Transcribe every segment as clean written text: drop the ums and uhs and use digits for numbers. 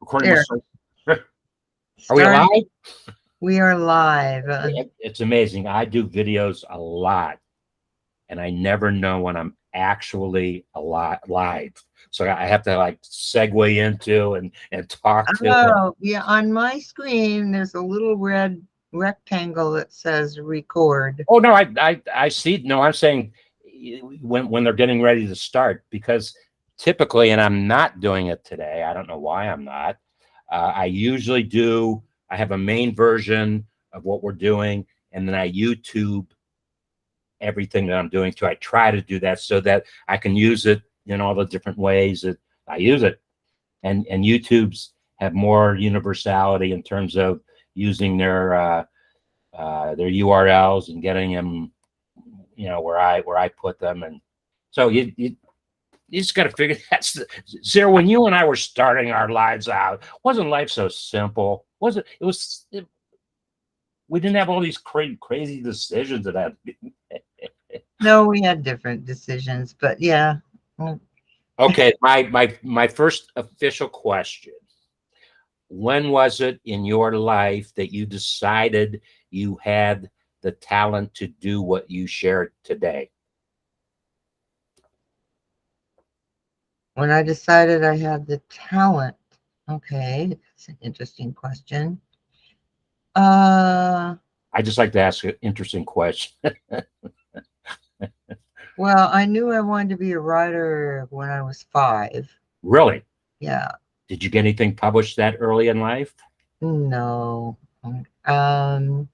recording There. myself. Are we Start. alive? We are live. It's amazing. I do videos a lot, and I never know when I'm actually alive live. So I have to like segue into and talk to it. Oh, yeah. On my screen, there's a little red rectangle that says record. Oh no, I see. No, I'm saying when they're getting ready to start, because typically, and I'm not doing it today. I don't know why I'm not. I usually do. I have a main version of what we're doing, and then I YouTube everything that I'm doing too. I try to do that so that I can use it in all the different ways that I use it. And YouTube's have more universality in terms of using their URLs and getting them, where I put them. And so you just got to figure that's Sarah. When you and I were starting our lives out, wasn't life so simple? Was it? We didn't have all these crazy decisions that had. No, we had different decisions, but yeah. Mm. Okay, my first official question. When was it in your life that you decided you had the talent to do what you shared today? When I decided I had the talent. Okay, that's an interesting question. Uh, I just like to ask an interesting question. well, I knew I wanted to be a writer when I was 5. Really? Yeah. Did you get anything published that early in life? No. Um,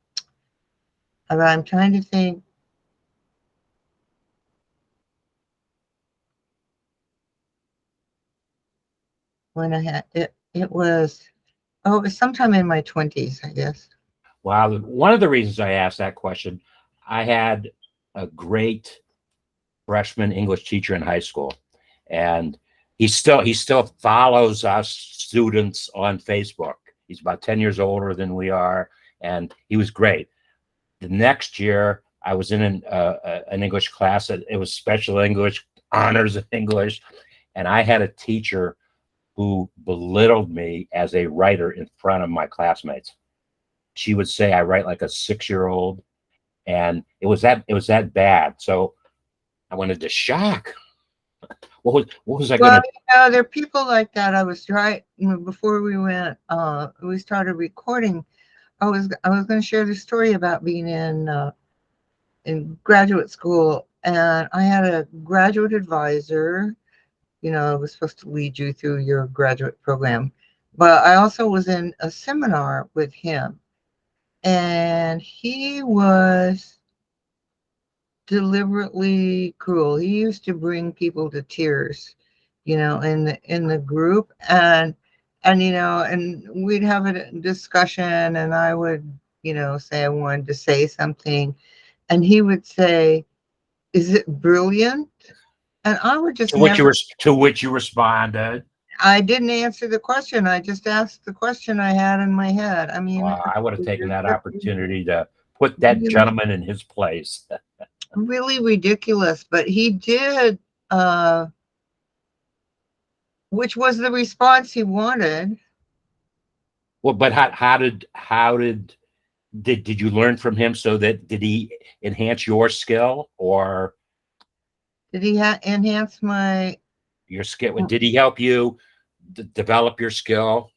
I'm trying to think. When I had it, it was it was sometime in my 20s, I guess. Well, one of the reasons I asked that question, I had a great freshman English teacher in high school, and he still follows us students on Facebook. He's about 10 years older than we are, and he was great. The next year, I was in an English class. It was special English, honors English, and I had a teacher who belittled me as a writer in front of my classmates. She would say I write like a 6-year-old, and it was that bad. So I went into shock. What was I Well, gonna? there are people like that. I was trying before we started recording. I was going to share the story about being in graduate school, and I had a graduate advisor. I was supposed to lead you through your graduate program, but I also was in a seminar with him, and he was deliberately cruel. He used to bring people to tears, in the group, and we'd have a discussion, and I would, say I wanted to say something, and he would say, "Is it brilliant?" And I would just To which you never. were to which you responded. I didn't answer the question. I just asked the question I had in my head. I mean, I would have taken that it's opportunity to put that really, gentleman in his place. really ridiculous. But he did, which was the response he wanted. Well, but how did you learn from him? So that did he enhance your skill or Did he enhance my? your skill? Did he help you develop your skill?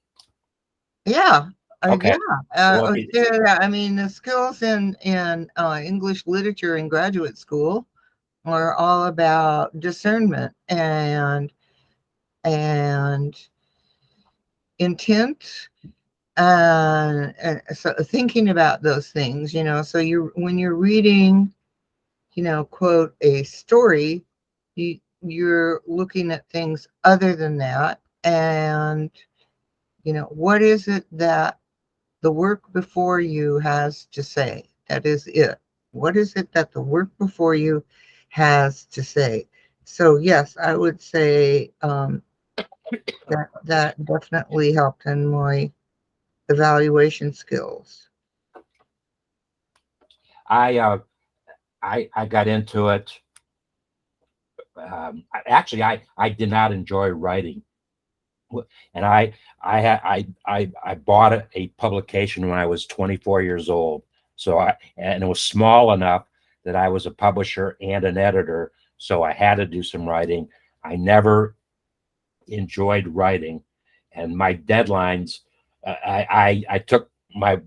Yeah, Okay. yeah. Well, Yeah, I mean, the skills in English literature in graduate school are all about discernment and intent, and so thinking about those things. So when you're reading, quote, a story, you're looking at things other than that, and what is it that the work before you has to say? That is it. What is it that the work before you has to say? So yes, I would say that definitely helped in my evaluation skills. I uh, I got into it. Actually, I did not enjoy writing. And I bought a publication when I was 24 years old. So and it was small enough that I was a publisher and an editor. So I had to do some writing. I never enjoyed writing, and my deadlines, I took my,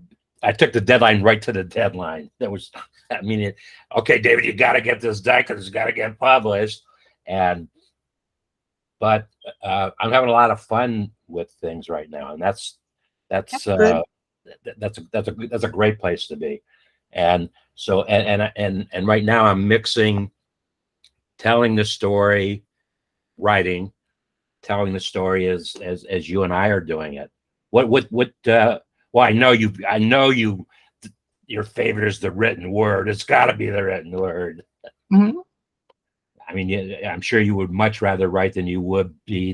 I took the deadline right to the deadline. That was, I mean, okay, David, you got to get this done because it's got to get published. And but I'm having a lot of fun with things right now, and that's That's good. that's a great place to be. And so and right now I'm mixing telling the story, writing, telling the story as you and I are doing it. What? Well, I know you. Your favorite is the written word. It's got to be the written word. Mhm. I mean, I'm sure you would much rather write than you would be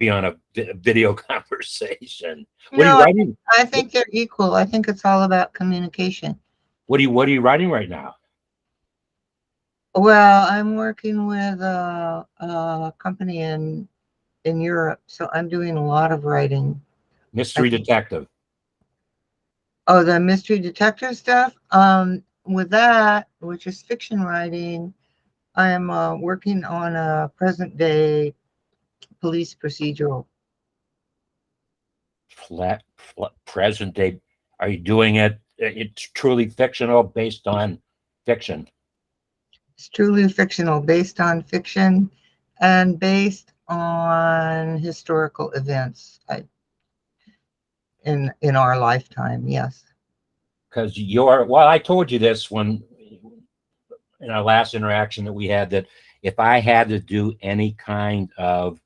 on a video conversation. What are you No, writing? I think they're equal. I think it's all about communication. What are you writing right now? Well, I'm working with a company in Europe, so I'm doing a lot of writing. I Mystery think. detective. Oh, the mystery detective stuff. With that, which is fiction writing, I am working on a present day police procedural. Present day. Are you doing it? It's truly fictional, based on fiction. It's truly fictional, based on fiction and based on historical events in our lifetime. Yes. Because you're, well, I told you this when in our last interaction that we had, that if I had to do any kind of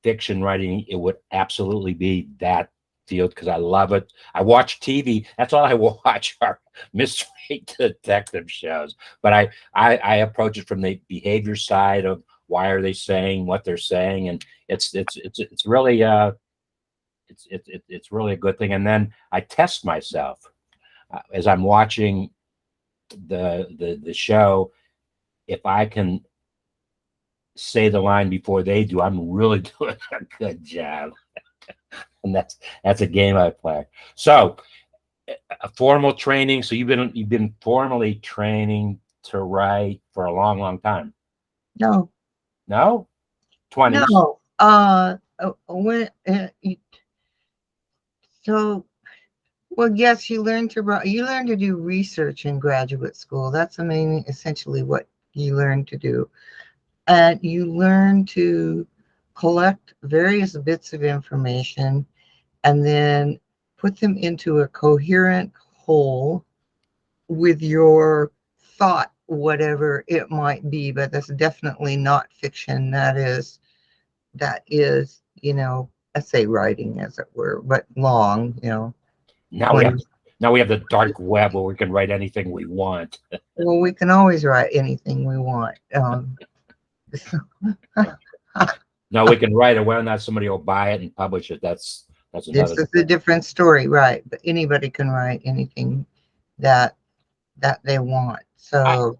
fiction writing, it would absolutely be that field because I love it. I watch TV. That's all I watch are mystery detective shows. But I approach it from the behavior side of why are they saying what they're saying, and it's really it's really a good thing. And then I test myself as I'm watching the show. If I can say the line before they do, I'm really doing a good job. And that's a game I play. So a formal training. So you've been formally training to write for a long time. No. No, 20s. No. When so well, yes, you learn to do research in graduate school. That's essentially what you learn to do. And you learn to collect various bits of information and then put them into a coherent whole with your thought, whatever it might be. But that's definitely not fiction. That is, essay writing, as it were, but long, Now we have 20. now we have the dark web where we can write anything we want. Well, we can always write anything we want. Now we can write it whether or not somebody will buy it and publish it. That's This another is a thing. different story, right? But anybody can write anything that they want. I, So,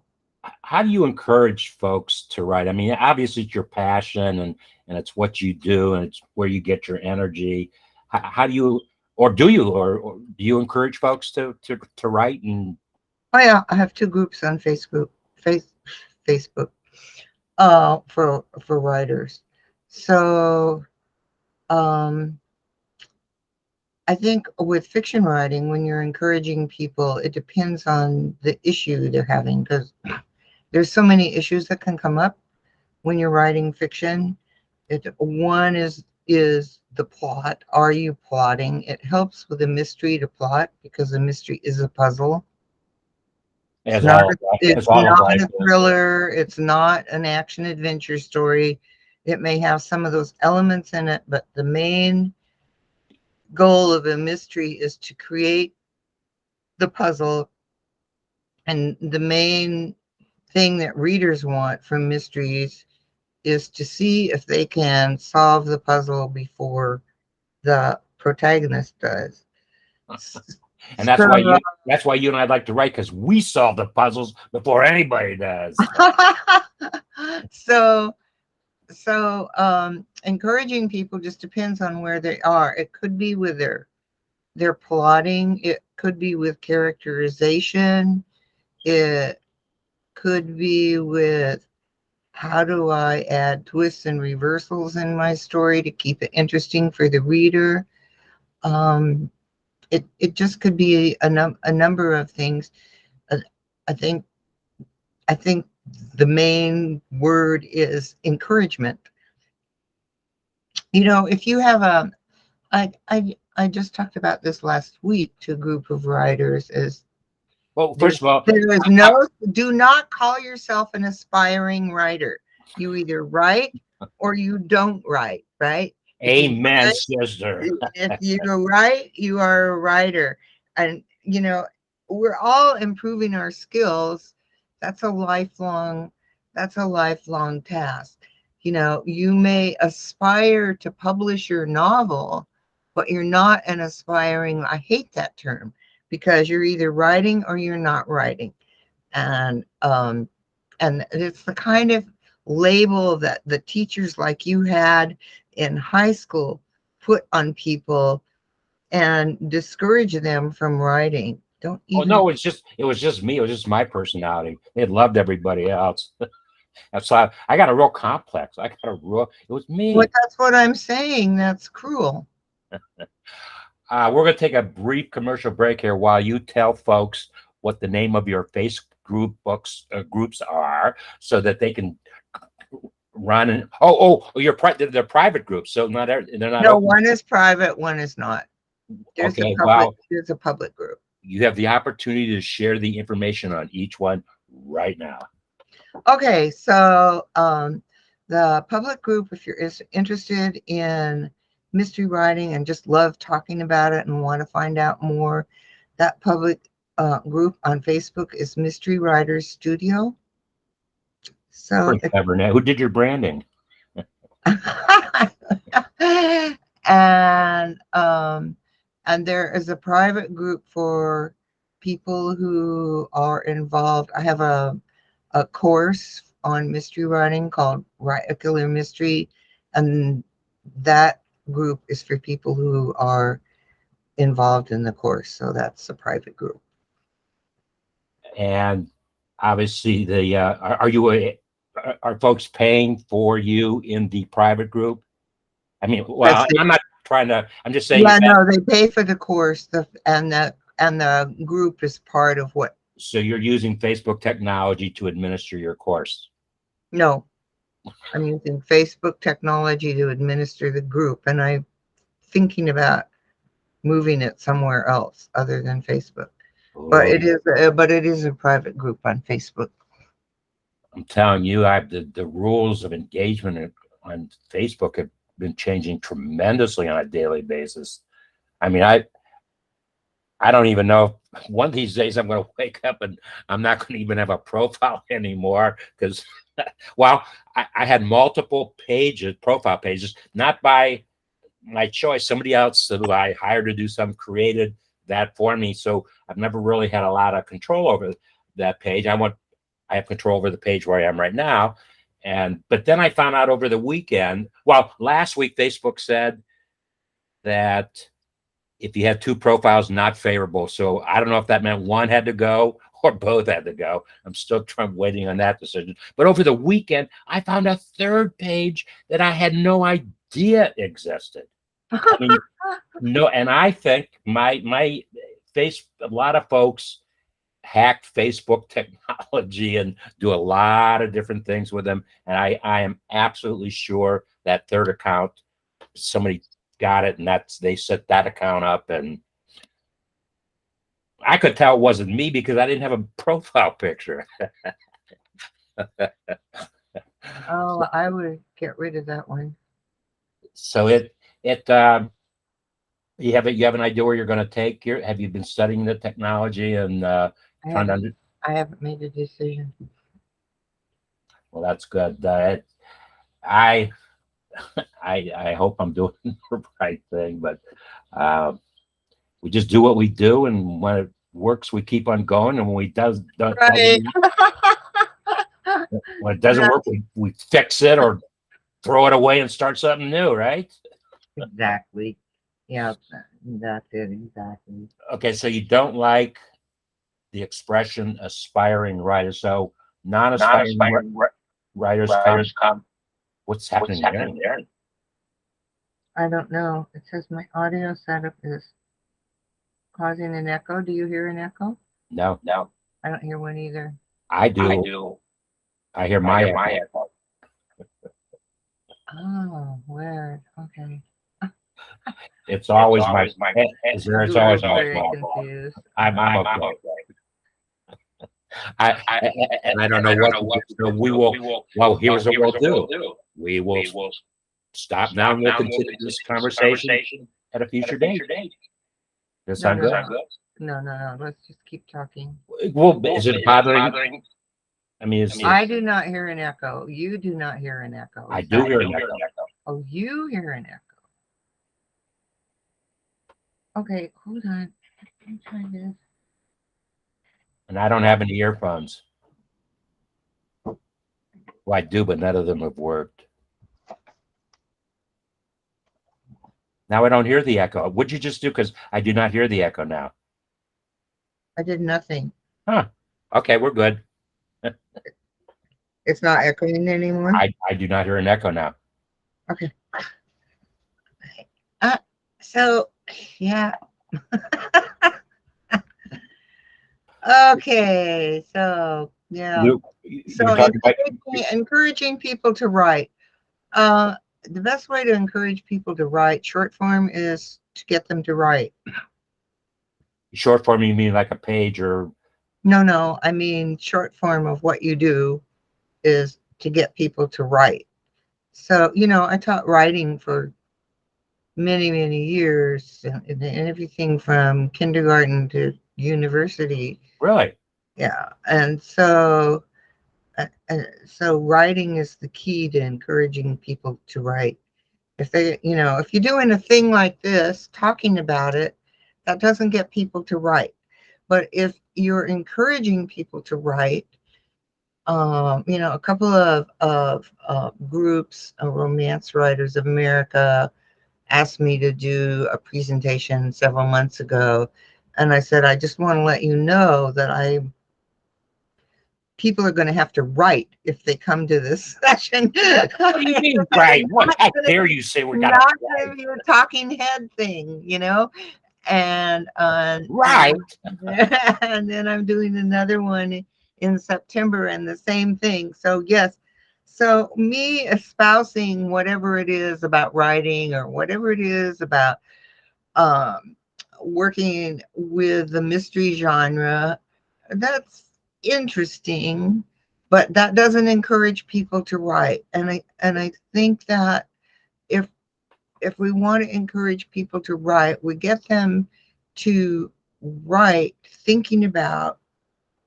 how do you encourage folks to write? I mean, obviously it's your passion and it's what you do and it's where you get your energy. How do you, or do you, or do you encourage folks to write? And oh yeah, I have two groups on Facebook, for writers. So, um, I think with fiction writing, when you're encouraging people, it depends on the issue they're having because there's so many issues that can come up when you're writing fiction. One is the plot. Are you plotting? It helps with a mystery to plot because a mystery is a puzzle. It's as not all a, as it's all of not life a is. thriller. It's not an action adventure story. It may have some of those elements in it, but the main goal of a mystery is to create the puzzle. And the main thing that readers want from mysteries is to see if they can solve the puzzle before the protagonist does. And that's So, why you and I like to write because we solve the puzzles before anybody does. so So encouraging people just depends on where they are. It could be with their plotting. It could be with characterization. It could be with how do I add twists and reversals in my story to keep it interesting for the reader. Um, it just could be a number of things. Uh, I think I think the main word is encouragement. You know, if you have I just talked about this last week to a group of writers. Is Well, first of all, there is no, do not call yourself an aspiring writer. You either write or you don't write, right? If you amen, write, sister. if you write, you are a writer. And, you know, we're all improving our skills. That's that's a lifelong task. You know, you may aspire to publish your novel, but you're not an aspiring, I hate that term because you're either writing or you're not writing. And it's the kind of label that the teachers like you had in high school put on people and discourage them from writing. Don't Oh even. no, it was just me. It was just my personality. They loved everybody else. That's why I got a real complex. I got a real. It was What me. That's what I'm saying. That's cruel. We're going to take a brief commercial break here while you tell folks what the name of your face group groups are, so that they can run and they're private groups, so they're not No, open. one is private, one is not. Okay, well, There's a public group. you have the opportunity to share the information on each one right now. Okay, so the public group, if you're interested in mystery writing and just love talking about it and want to find out more, that public group on Facebook is Mystery Writers Studio. So, Pretty clever. Now, who did your branding? and and there is a private group for people who are involved. I have a course on mystery writing called Write a Killer Mystery, and that group is for people who are involved in the course. So that's a private group. And obviously, are folks paying for you in the private group? I mean, That's well, it. I'm not trying to. I'm just saying. Yeah, no, they pay for the course, and the group is part of what. So you're using Facebook technology to administer your course. No, I'm using Facebook technology to administer the group, and I'm thinking about moving it somewhere else other than Facebook. But it is a private group on Facebook. I'm telling you, the rules of engagement on Facebook have been changing tremendously on a daily basis. I mean, I don't even know if one of these days I'm going to wake up and I'm not going to even have a profile anymore because, well, I had multiple profile pages, not by my choice. Somebody else who I hired to do something created that for me. So I've never really had a lot of control over that page. I have control over the page where I am right now. But then I found out over the weekend, well, last week, Facebook said that if you had two profiles, not favorable. So I don't know if that meant one had to go or both had to go. I'm still waiting on that decision. But over the weekend, I found a third page that I had no idea existed. I mean, no, and I think my face, a lot of folks hacked Facebook technology and do a lot of different things with them. And I am absolutely sure that third account, somebody got it, and they set that account up, and I could tell it wasn't me because I didn't have a profile picture. Oh, I would get rid of that one. So you have an idea where you're going to take your, have you been studying the technology and trying to I haven't made a decision. well, that's good. I I hope I'm doing the right thing, but we just do what we do, and when it works, we keep on going, and when we Right. when it doesn't work, we fix it or throw it away and start something new, right? Exactly. Yeah, that's it. Exactly. Okay, so you don't like the expression aspiring writer. So non-aspiring writers come. What's happening there? I don't know. It says my audio setup is causing an echo. Do you hear an echo? No, I don't hear one either. I do. I hear my echo. Oh, weird. Okay. It's always my head. It's always Google's my very fault. confused. I'm okay. And I don't know what to do. So we will. Well, here's what we'll do. We will stop now, and we'll continue this conversation at a future date. Does that No, sound no, good? no, no, no. Let's just keep talking. Well, is it bothering? I mean, I do not hear an echo. You do not hear an echo. I do hear an echo. Oh, you hear an echo. Okay, hold on. Let me try this. And I don't have any earphones. Well, I do, but none of them have worked. Now I don't hear the echo. What'd you just do? Because I do not hear the echo now. I did nothing. Huh. Okay, we're good. It's not echoing anymore. I do not hear an echo now. Okay. So, yeah. Okay. So, yeah. So encouraging people to write. The best way to encourage people to write short form is to get them to write. Short form, you mean like a page or? No, I mean short form of what you do is to get people to write. So, I taught writing for many, many years, and everything from kindergarten to university. Really? Yeah. And so, writing is the key to encouraging people to write. If if you're doing a thing like this, talking about it, that doesn't get people to write. But if you're encouraging people to write, a couple of groups, Romance Writers of America, asked me to do a presentation several months ago, and I said, I just want to let you know that people are going to have to write if they come to this session. What do you mean, right? What? How dare you say we're not going to be a talking head thing, and right? And then I'm doing another one in September, and the same thing. So yes, so me espousing whatever it is about writing or whatever it is about working with the mystery genre, that's interesting, but that doesn't encourage people to write. And I think that if we want to encourage people to write, we get them to write thinking about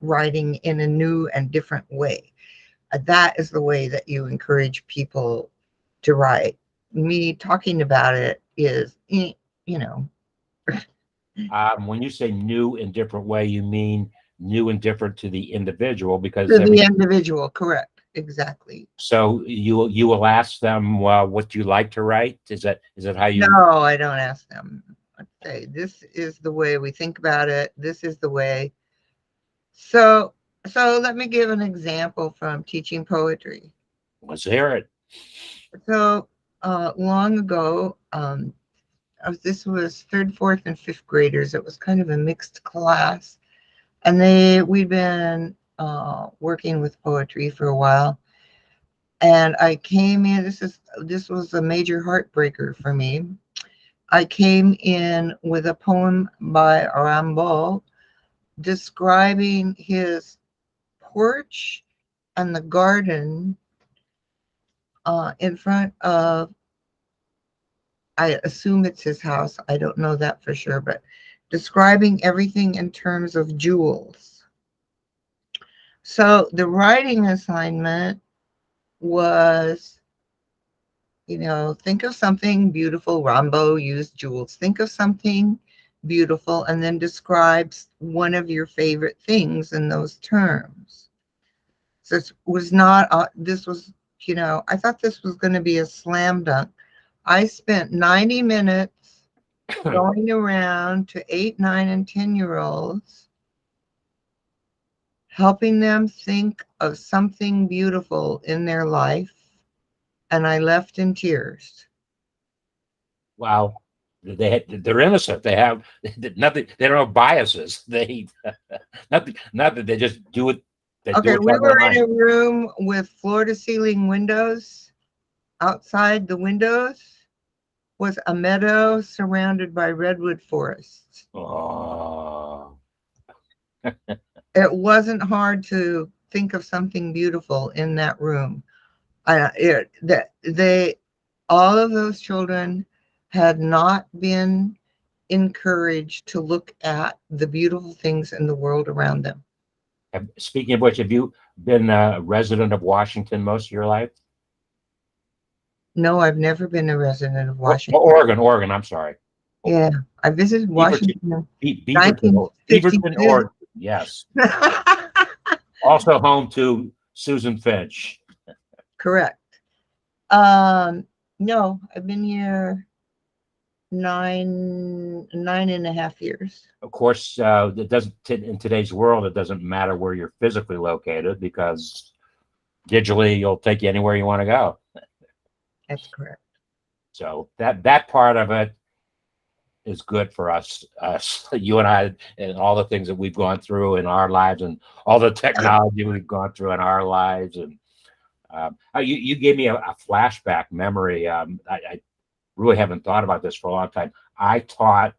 writing in a new and different way. That is the way that you encourage people to write. Me talking about it is, When you say new and different way, you mean new and different to the individual, because to the individual, correct? Exactly. so you will ask them, well, what do you like to write? Is that how you? No, I don't ask them. I say, this is the way we think about it. This is the way. So let me give an example from teaching poetry. Let's hear it. So long ago, this was third, fourth, and fifth graders. It was kind of a mixed class, and we'd been working with poetry for a while. And I came in. This was a major heartbreaker for me. I came in with a poem by Rimbaud describing his porch and the garden in front of, I assume it's his house. I don't know that for sure, but describing everything in terms of jewels. So the writing assignment was, think of something beautiful. Rimbaud used jewels. Think of something beautiful and then describes one of your favorite things in those terms. So it was not, this was you know, I thought this was going to be a slam dunk. I spent 90 minutes going around to 8, 9, and 10-year-olds, helping them think of something beautiful in their life, and I left in tears. Wow. They're innocent. They have nothing. They don't have biases. They nothing. They just do it. They do Okay, what's we on their were in mind. a room with floor-to-ceiling windows. Outside the windows was a meadow surrounded by redwood forests. Oh, It wasn't hard to think of something beautiful in that room. All of those children had not been encouraged to look at the beautiful things in the world around them. speaking of which, have you been a resident of Washington most of your life? No, I've never been a resident of Washington. Oregon. I'm sorry. Yeah, I visited Beaverton, Washington in Beaverton, 1952. Oregon. Yes. Also home to Susan Finch. Correct. No, I've been here 9.5 years. Of course, it doesn't in today's world. It doesn't matter where you're physically located because digitally you'll take you anywhere you want to go. That's correct. So that part of it is good for us, you and I, and all the things that we've gone through in our lives, and all the technology we've gone through in our lives. And you gave me a flashback memory. I really haven't thought about this for a long time. I taught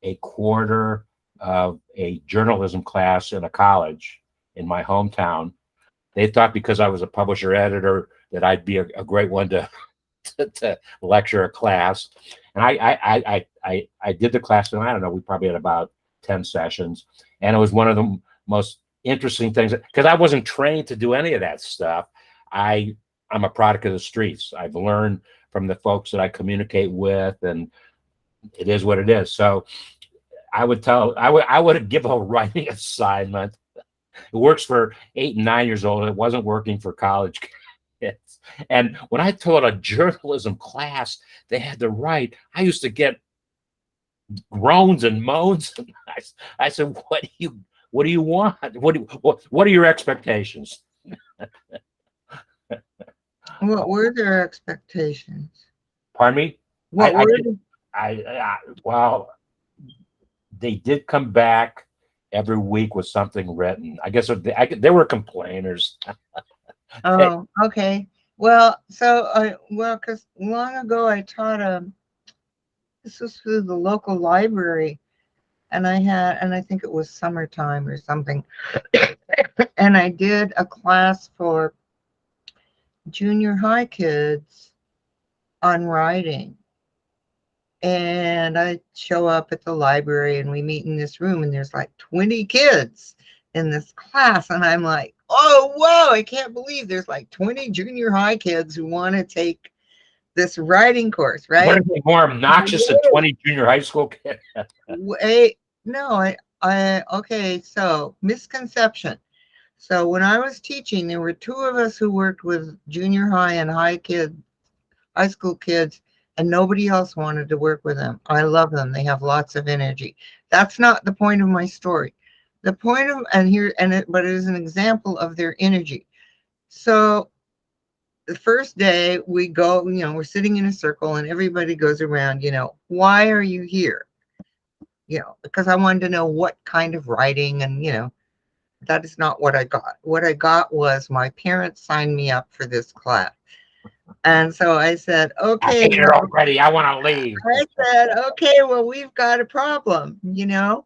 a quarter of a journalism class in a college in my hometown. They thought because I was a publisher editor that I'd be a great one to lecture a class. And I did the class, and I don't know, we probably had about 10 sessions. And it was one of the most interesting things because I wasn't trained to do any of that stuff. I'm a product of the streets. I've learned from the folks that I communicate with, and it is what it is. So I would give a writing assignment. It works for 8 and 9 years old. It wasn't working for college kids. And when I taught a journalism class, they had to write. I used to get groans and moans. And I said, "What do you want? What are your expectations?" What were their expectations? Pardon me? What I, were well, they did come back every week with something written. I guess they were complainers. Oh, okay. Well, because long ago I taught this was through the local library, and I think it was summertime or something, and I did a class for junior high kids on writing. And I show up at the library, and we meet in this room, and there's like 20 kids in this class. And I'm like, oh, whoa, I can't believe there's like 20 junior high kids who want to take this writing course, right? What is more obnoxious than 20 junior high school kids? Wait, no, okay, so misconception. So when I was teaching, there were 2 of us who worked with junior high and high school kids, and nobody else wanted to work with them. I love them. They have lots of energy. That's not the point of my story. The point of, but it is an example of their energy. So the first day we go, we're sitting in a circle, and everybody goes around, why are you here? Because I wanted to know what kind of writing, and, that is not what I got. What I got was my parents signed me up for this class. And so I said, okay. I hate it already. I want to leave. I said, okay, well, we've got a problem. You don't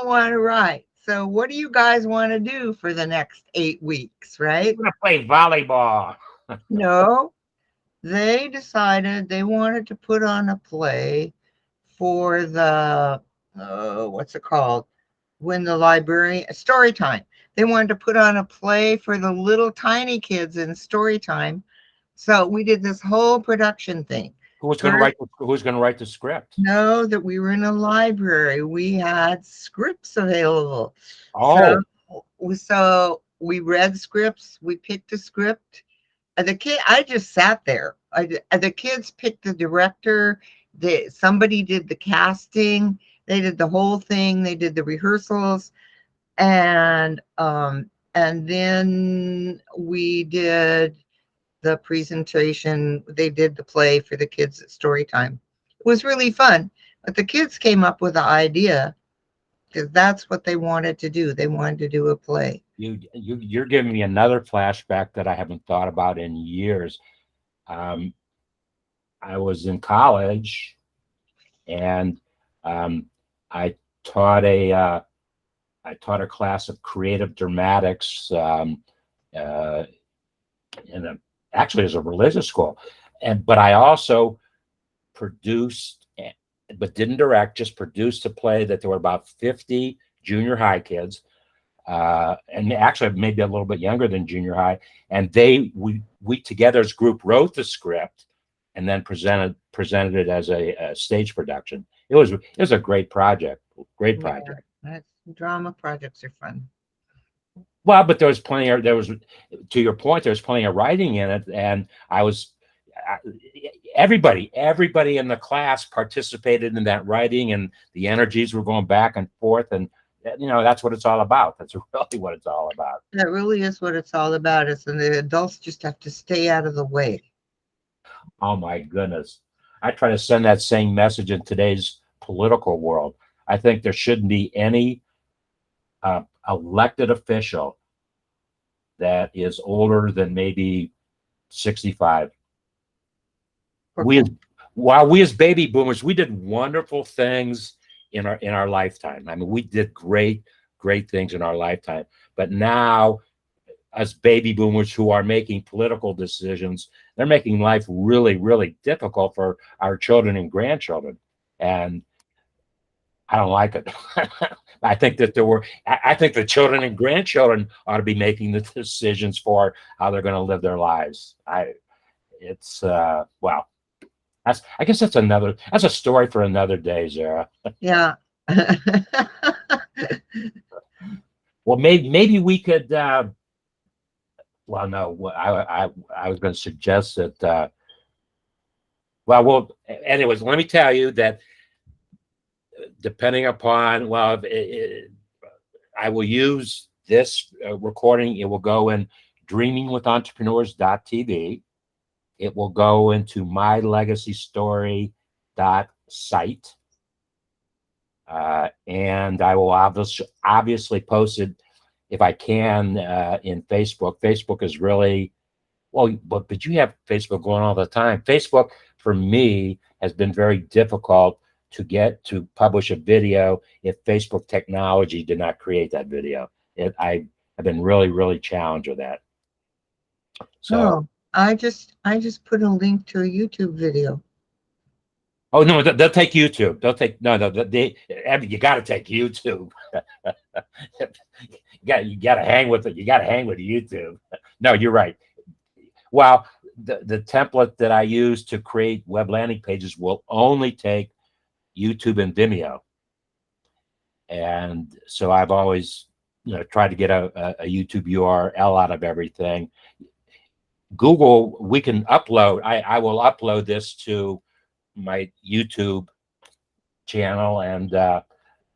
want to write. So what do you guys want to do for the next 8 weeks, right? I'm going to play volleyball. No, they decided they wanted to put on a play for the, what's it called? When the library, story time. They wanted to put on a play for the little tiny kids in story time. So we did this whole production thing. Who's going to write the script? No, that we were in a library. We had scripts available. Oh. So we read scripts. We picked a script. I just sat there. The kids picked the director. Somebody did the casting. They did the whole thing. They did the rehearsals, and then we did the presentation. They did the play for the kids at story time. It was really fun. But the kids came up with the idea because that's what they wanted to do. They wanted to do a play. You're giving me another flashback that I haven't thought about in years. Um, I was in college, and um, I taught I taught a class of creative dramatics uh, in a actually as a religious school, and but I also produced, but didn't direct, just produced a play that there were about 50 junior high kids, and actually maybe a little bit younger than junior high, and we together as a group wrote the script and then presented it as a stage production. It was a great project, great Yeah, project. that's, drama projects are fun. Well, but there was, to your point, there was plenty of writing in it, and everybody in the class participated in that writing, and the energies were going back and forth, and that's what it's all about. That's really what it's all about. That really is what it's all about. And the adults just have to stay out of the way. Oh my goodness. I try to send that same message in today's political world. I think there shouldn't be any elected official that is older than maybe 65. We, while we as baby boomers, we did wonderful things in our lifetime. I mean, we did great things in our lifetime. But now, as baby boomers who are making political decisions, they're making life really difficult for our children and grandchildren. And I don't like it. I think that I think the children and grandchildren ought to be making the decisions for how they're going to live their lives. It's well, I guess that's a story for another day, Zara. Yeah. Well, maybe we could. Well, no, I was going to suggest that. Well, anyways, let me tell you that depending upon, I will use this recording. It will go in dreamingwithentrepreneurs.tv. It will go into mylegacystory.site. And I will obviously post it if I can in Facebook. Facebook is really, but you have Facebook going all the time. Facebook for me has been very difficult to get to publish a video if Facebook technology did not create that video. I've been really challenged with that. So, I just put a link to a YouTube video. oh no, they'll take YouTube. They'll take no. You got to take YouTube. you got to hang with it. You got to hang with YouTube. No, you're right. Well, the template that I use to create web landing pages will only take YouTube and Vimeo, and so I've always tried to get a YouTube URL out of everything. Google, we can upload. I will upload this to my YouTube channel, and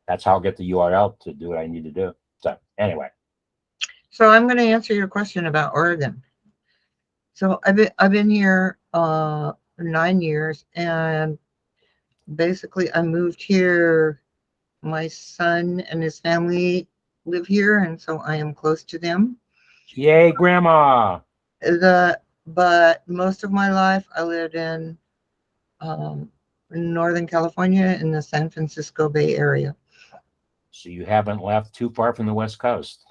that's how I'll get the URL to do what I need to do. So anyway, so I'm going to answer your question about Oregon. So I've been here 9 years, and basically I moved here. My son and his family live here, and so I am close to them. yay, Grandma! But most of my life I lived in Northern California in the San Francisco Bay Area. So you haven't left too far from the West Coast.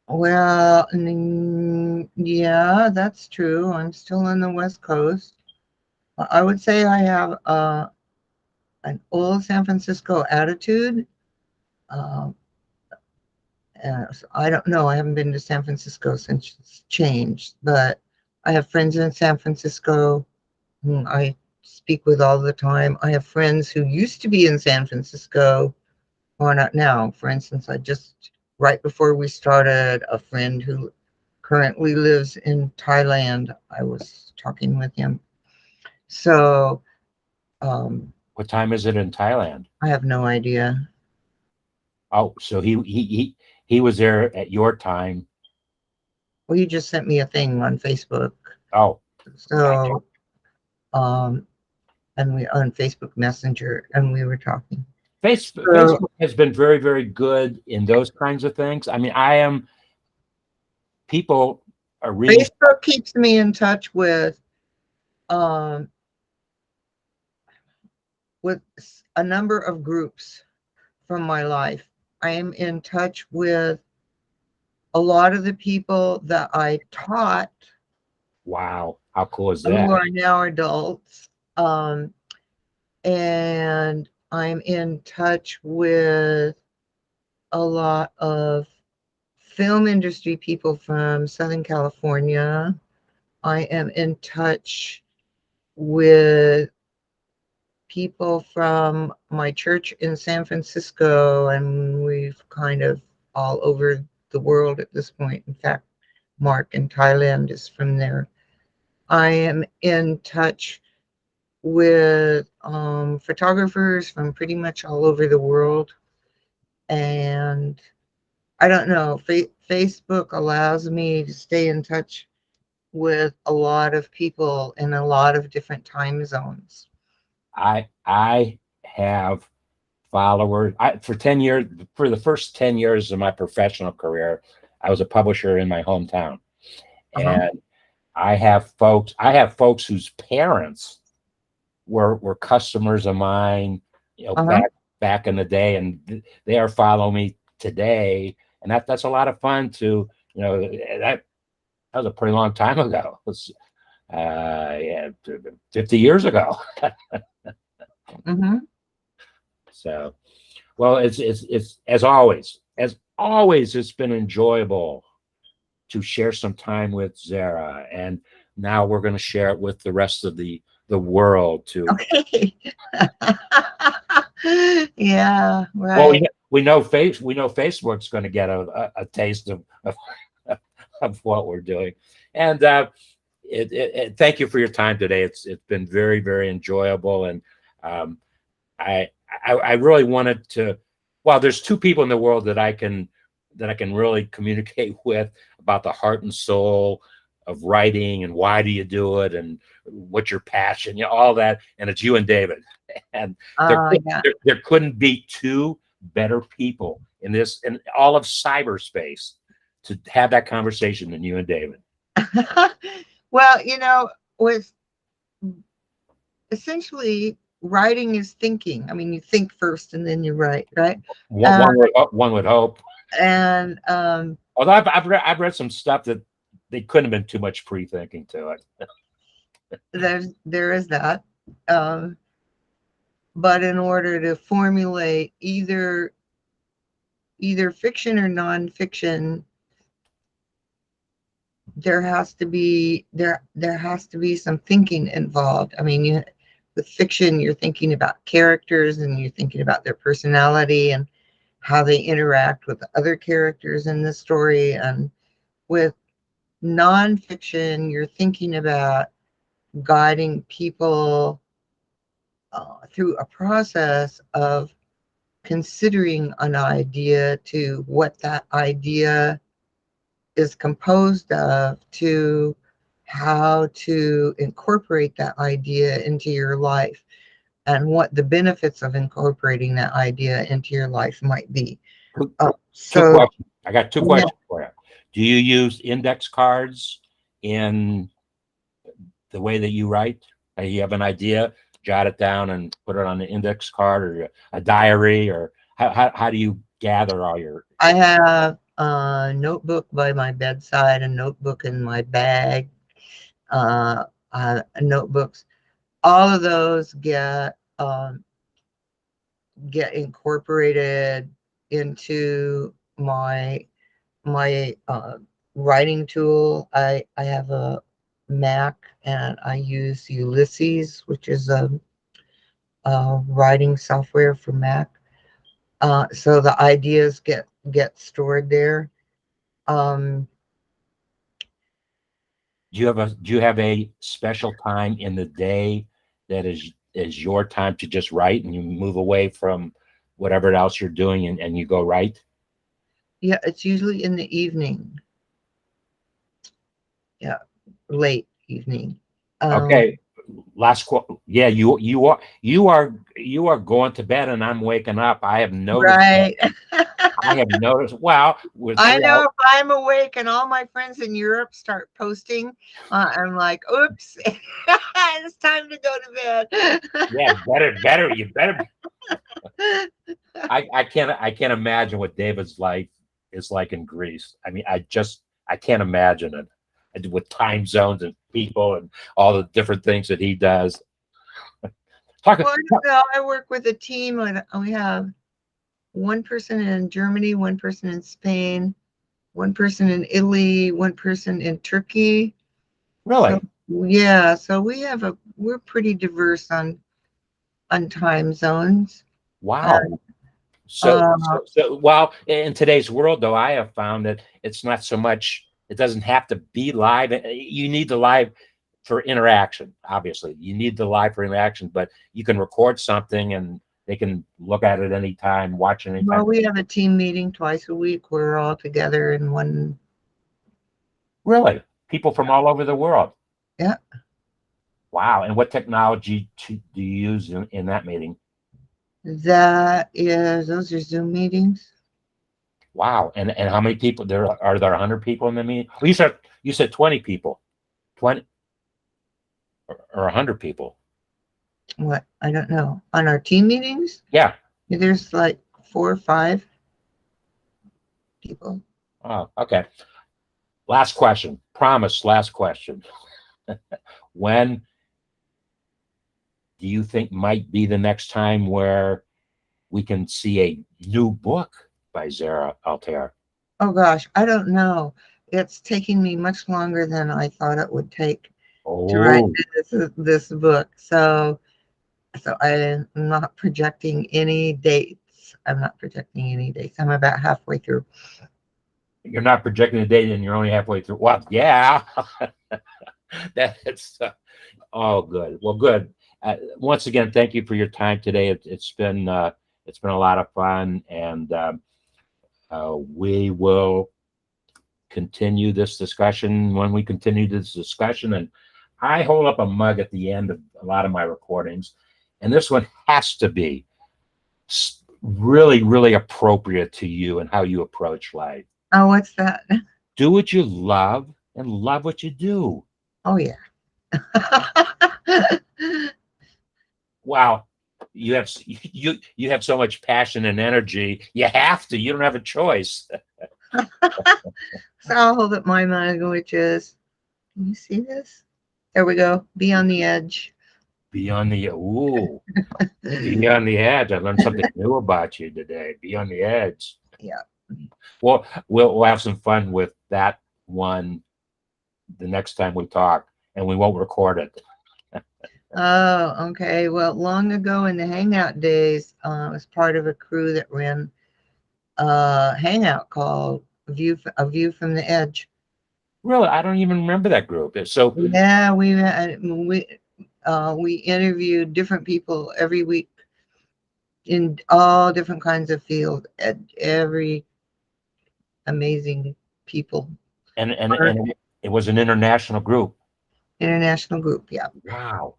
Well, yeah, that's true. I'm still on the West Coast. I would say I have an old San Francisco attitude. So I don't know. I haven't been to San Francisco since it's changed, but I have friends in San Francisco whom I speak with all the time. I have friends who used to be in San Francisco or not now. For instance, right before we started, a friend who currently lives in Thailand. I was talking with him. So What time is it in Thailand? I have no idea. Oh, so he was there at your time. Well, he just sent me a thing on Facebook. Oh, gotcha. So and we on Facebook Messenger, and we were talking. So Facebook has been very, very good in those kinds of things. I mean, people are reading. Facebook keeps me in touch um, with a number of groups from my life. I am in touch with a lot of the people that I taught Wow, how cool is who that? are now adults. And I'm in touch with a lot of film industry people from Southern California. I am in touch with people from my church in San Francisco, and we've kind of all over the world at this point. In fact, Mark in Thailand is from there. I am in touch with photographers from pretty much all over the world. And I don't know, Facebook allows me to stay in touch with a lot of people in a lot of different time zones. I have followers. For 10 years, for the first 10 years of my professional career, I was a publisher in my hometown, Uh-huh. and I have folks whose parents were customers of mine, Uh-huh. back in the day, and they are following me today, and that's a lot of fun to that was a pretty long time ago. It was yeah, 50 years ago. Mm-hmm. So, well, it's as always, it's been enjoyable to share some time with Zara, and now we're going to share it with the rest of the world too. Okay. Yeah, Well, right. we know Facebook's going to get a taste of what we're doing, and thank you for your time today. It's been very, very enjoyable, and um, I, I really wanted to. Well, there's two people in the world that I can really communicate with about the heart and soul of writing, and why do you do it, and what's your passion, all that, and it's you and David. And there Yeah. there couldn't be two better people in all of cyberspace to have that conversation than you and David. Well, with essentially writing is thinking. I mean, you think first and then you write, right? One, Uh, one would hope. and Although I've read some stuff that they couldn't have been too much pre-thinking to it. there is that. Um, but in order to formulate either fiction or nonfiction, there has to be some thinking involved. I mean, with fiction, you're thinking about characters and you're thinking about their personality and how they interact with other characters in the story. And with nonfiction, you're thinking about guiding people through a process of considering an idea to what that idea is composed of, to how to incorporate that idea into your life, and what the benefits of incorporating that idea into your life might be. Two So, questions. I got two yeah, questions for you. Do you use index cards in the way that you write? You have an idea, jot it down and put it on an index card or a diary, or how do you gather all your? I have a notebook by my bedside, a notebook in my bag, uh, notebooks. All of those get incorporated into my writing tool. I have a Mac, and I use Ulysses, which is a writing software for Mac. So the ideas get stored there. Um, do you have a special time in the day that is your time to just write, and you move away from whatever else you're doing, and you go write? Yeah, it's usually in the evening. Yeah, late evening. Okay. Yeah, you are going to bed and I'm waking up. I have noticed that. Right. I have noticed. Well, we're I 3 hours. know if I'm awake and all my friends in Europe start posting, I'm like, oops, it's time to go to Yeah, better. You better. bed. I can't imagine what David's life is like in Greece. I mean, I can't imagine it. With time zones and people and all the different things that he does. Talk. Well, no, I work with a team. We have one person in Germany, one person in Spain, one person in Italy, one person in Turkey. So Really? yeah, so we're pretty diverse on time zones. Uh, Wow. uh, Well, in today's world, though, I have found that it's not so much, it doesn't have to be live. You need the live for interaction, obviously. You need the live for interaction, but you can record something and they can look at it anytime, watch it anytime. well, we have a team meeting twice a week. We're all together in one. Really? People from all over the world. Yeah, Wow. And what technology do you use in that meeting? those are Zoom meetings. Wow. And how many people are there 100 people in the meeting? Well, you said 20 people. 20 or 100 people. What? I don't know. On our team meetings, Yeah. there's like 4 or 5 people. Oh, okay. Last question. Promise, last question. When do you think might be the next time where we can see a new book by Zara Altair? Oh gosh, I don't know. It's taking me much longer than I thought it would take to write Oh, this book. So I'm not projecting any dates. I'm not projecting any dates. I'm about halfway through. you're not projecting a date and you're only halfway through. Well, yeah. That's oh, good. Well, good. Once again, thank you for your time today. It's been a lot of fun, and we will continue this discussion when we continue this discussion. And I hold up a mug at the end of a lot of my recordings, and this one has to be really, really appropriate to you and how you approach life. Oh, what's that? Do what you love and love what you do. Oh yeah. Wow. You have so much passion and energy. You have to. You don't have a choice. So I'll hold up my mug, which is, can you see this? There we go. Be on the edge. Be on the be on the edge. I learned something new about you today. Be on the edge. Yeah. Well, we'll have some fun with that one the next time we talk, and we won't record it. Oh, okay. Well, long ago in the Hangout days, I was part of a crew that ran a Hangout called A View from the Edge. Really, I don't even remember that group. So, Yeah, we interviewed different people every week in all different kinds of fields, at every amazing people. and it was an international group. International group. Yeah. Wow,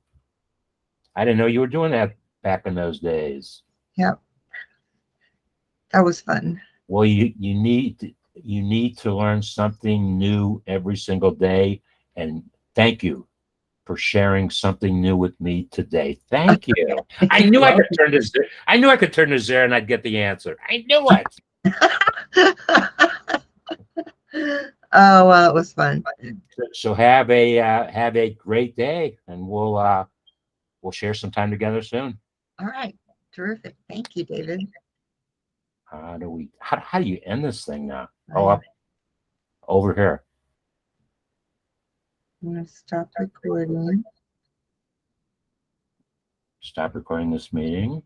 I didn't know you were doing that back in those days. Yeah. That was fun. Well, you need to learn something new every single day, and thank you for sharing something new with me today. Thank you. I knew I could turn this. I knew I could turn to Zara and I'd get the answer. I knew it. Oh, well, it was fun. So have a great day, and we'll share some time together soon. All right. Terrific. Thank you, David. How do you end this thing now? I Oh, am up over here. going to stop recording. Stop recording this meeting.